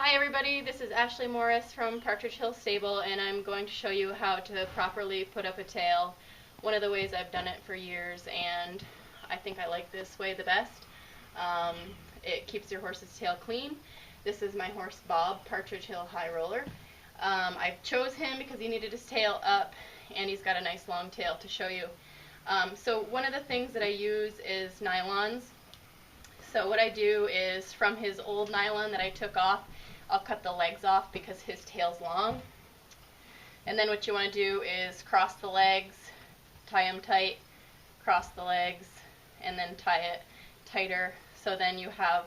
Hi everybody, this is Ashley Morris from Partridge Hill Stable, and I'm going to show you how to properly put up a tail. One of the ways I've done it for years, and I think I like this way the best. It keeps your horse's tail clean. This is my horse Bob, Partridge Hill High Roller. I chose him because he needed his tail up, and he's got a nice long tail to show you. So one of the things that I use is nylons. So what I do is, from his old nylon that I took off, I'll cut the legs off because his tail's long. And then what you want to do is cross the legs, tie them tight, cross the legs, and then tie it tighter, so then you have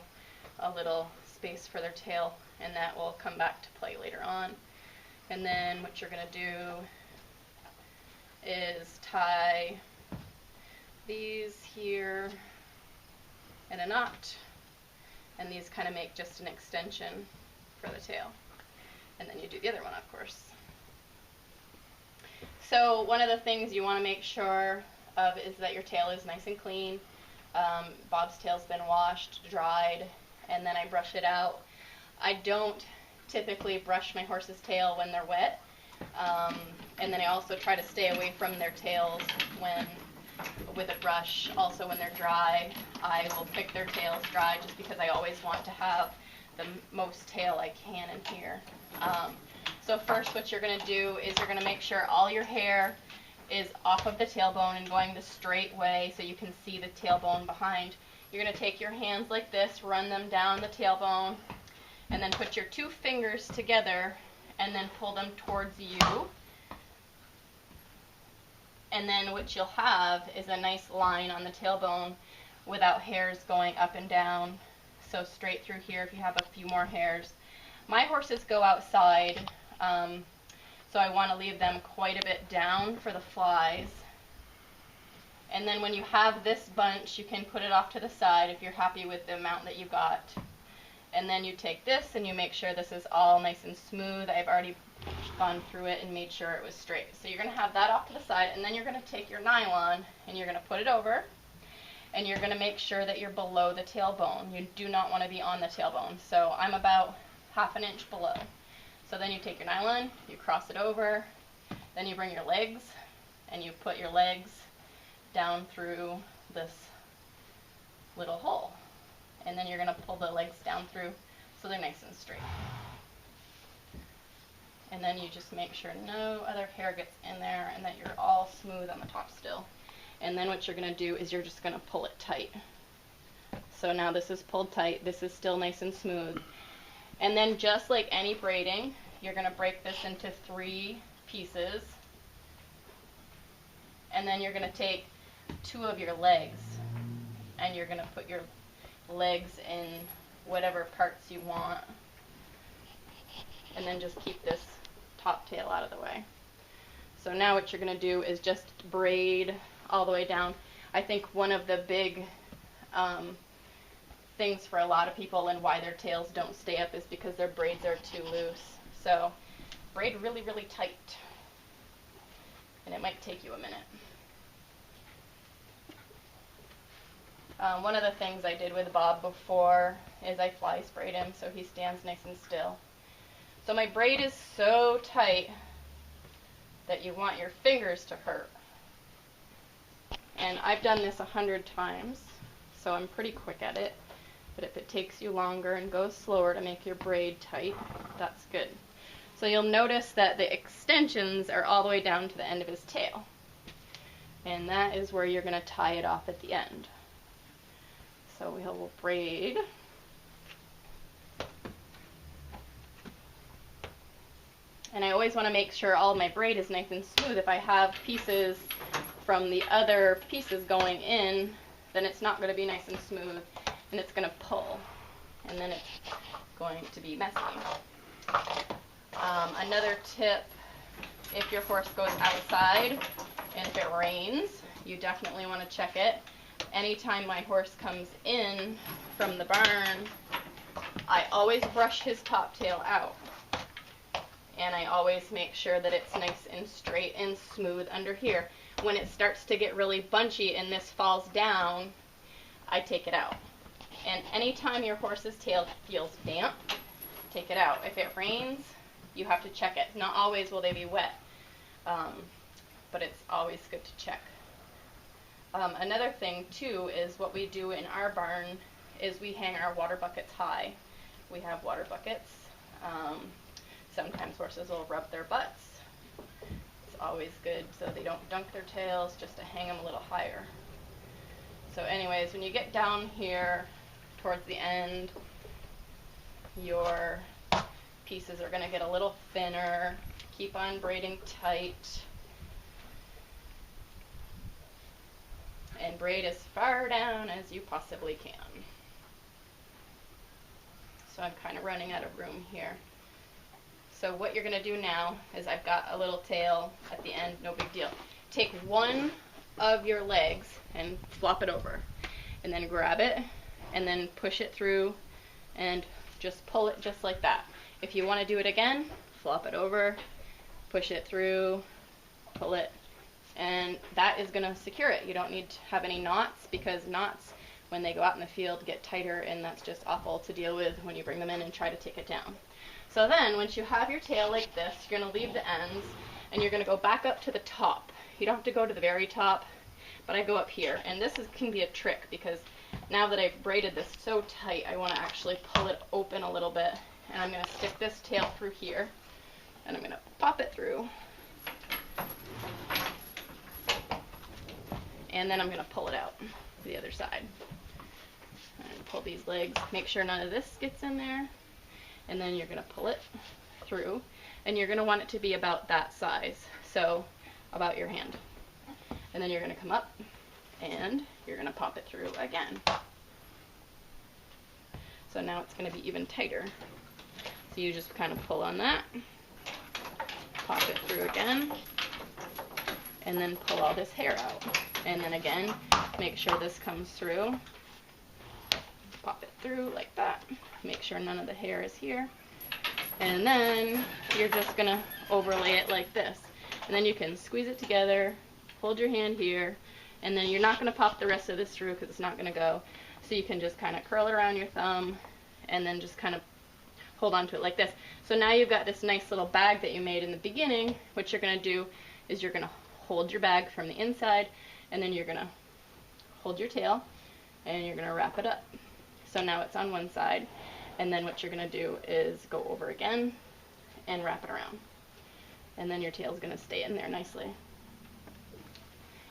a little space for their tail, and that will come back to play later on. And then what you're going to do is tie these here in a knot, and these kind of make just an extension for the tail. And then you do the other one, of course. So one of the things you want to make sure of is that your tail is nice and clean. Bob's tail's been washed, dried, and then I brush it out. I don't typically brush my horse's tail when they're wet, and then I also try to stay away from their tails with a brush. Also, when they're dry, I will pick their tails dry, just because I always want to have the most tail I can in here. So first, what you're going to do is you're going to make sure all your hair is off of the tailbone and going the straight way so you can see the tailbone behind. You're going to take your hands like this, run them down the tailbone, and then put your two fingers together and then pull them towards you. And then what you'll have is a nice line on the tailbone without hairs going up and down. So straight through here if you have a few more hairs. My horses go outside, so I want to leave them quite a bit down for the flies. And then when you have this bunch, you can put it off to the side if you're happy with the amount that you got. And then you take this and you make sure this is all nice and smooth. I've already gone through it and made sure it was straight. So you're going to have that off to the side, and then you're going to take your nylon and you're going to put it over, and you're going to make sure that you're below the tailbone. You do not want to be on the tailbone. So I'm about ½ an inch below. So then you take your nylon, you cross it over, then you bring your legs and you put your legs down through this little hole. And then you're going to pull the legs down through so they're nice and straight. And then you just make sure no other hair gets in there and that you're all smooth on the top still. And then what you're going to do is you're just going to pull it tight. So now this is pulled tight, this is still nice and smooth. And then just like any braiding, you're going to break this into 3 pieces. And then you're going to take 2 of your legs and you're going to put your legs in whatever parts you want. And then just keep this top tail out of the way. So now what you're going to do is just braid all the way down. I think one of the big things for a lot of people and why their tails don't stay up is because their braids are too loose. So braid really, really tight. And it might take you a minute. One of the things I did with Bob before is I fly sprayed him so he stands nice and still. So my braid is so tight that you want your fingers to hurt. And I've done this 100 times, so I'm pretty quick at it. But if it takes you longer and goes slower to make your braid tight, that's good. So you'll notice that the extensions are all the way down to the end of his tail. And that is where you're going to tie it off at the end. So we'll braid. And I always want to make sure all of my braid is nice and smooth. If I have pieces from the other pieces going in, then it's not going to be nice and smooth, and it's going to pull, and then it's going to be messy. Another tip, if your horse goes outside and if it rains, you definitely want to check it. Anytime my horse comes in from the barn, I always brush his top tail out. And I always make sure that it's nice and straight and smooth under here. When it starts to get really bunchy and this falls down, I take it out. And anytime your horse's tail feels damp, take it out. If it rains, you have to check it. Not always will they be wet, but it's always good to check. Another thing too is what we do in our barn is we hang our water buckets high. We have water buckets. Sometimes horses will rub their butts. It's always good so they don't dunk their tails, just to hang them a little higher. So anyways, when you get down here towards the end, your pieces are going to get a little thinner. Keep on braiding tight. And braid as far down as you possibly can. So I'm kind of running out of room here. So what you're going to do now is I've got a little tail at the end, no big deal. Take one of your legs and flop it over. And then grab it and then push it through and just pull it just like that. If you want to do it again, flop it over, push it through, pull it, and that is going to secure it. You don't need to have any knots, because knots, when they go out in the field, get tighter, and that's just awful to deal with when you bring them in and try to take it down. So then, once you have your tail like this, you're going to leave the ends, and you're going to go back up to the top. You don't have to go to the very top, but I go up here. And this can be a trick, because now that I've braided this so tight, I want to actually pull it open a little bit. And I'm going to stick this tail through here, and I'm going to pop it through. And then I'm going to pull it out to the other side. And pull these legs. Make sure none of this gets in there. And then you're going to pull it through. And you're going to want it to be about that size. So about your hand. And then you're going to come up and you're going to pop it through again. So now it's going to be even tighter. So you just kind of pull on that. Pop it through again. And then pull all this hair out. And then again, make sure this comes through. Pop it through like that. Make sure none of the hair is here. And then you're just going to overlay it like this. And then you can squeeze it together, hold your hand here, and then you're not going to pop the rest of this through because it's not going to go. So you can just kind of curl it around your thumb and then just kind of hold on to it like this. So now you've got this nice little bag that you made in the beginning. What you're going to do is you're going to hold your bag from the inside, and then you're going to hold your tail and you're going to wrap it up. So now it's on one side, and then what you're going to do is go over again and wrap it around. And then your tail's going to stay in there nicely.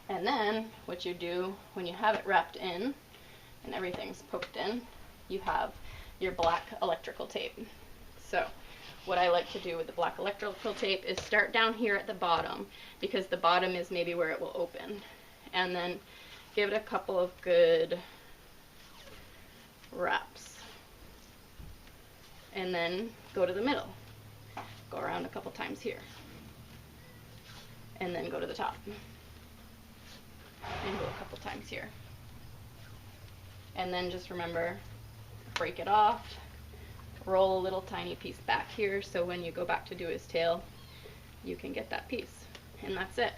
And then what you do when you have it wrapped in and everything's poked in, you have your black electrical tape. So what I like to do with the black electrical tape is start down here at the bottom, because the bottom is maybe where it will open, and then give it a couple of good wraps, and then go to the middle, go around a couple times here, and then go to the top and go a couple times here, and then just remember, break it off, roll a little tiny piece back here so when you go back to do his tail you can get that piece, and that's it.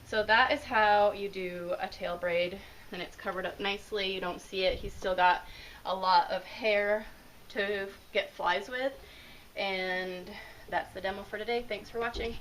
So that is how you do a tail braid, and it's covered up nicely. You don't see it. He's still got a lot of hair to get flies with, and that's the demo for today. Thanks for watching.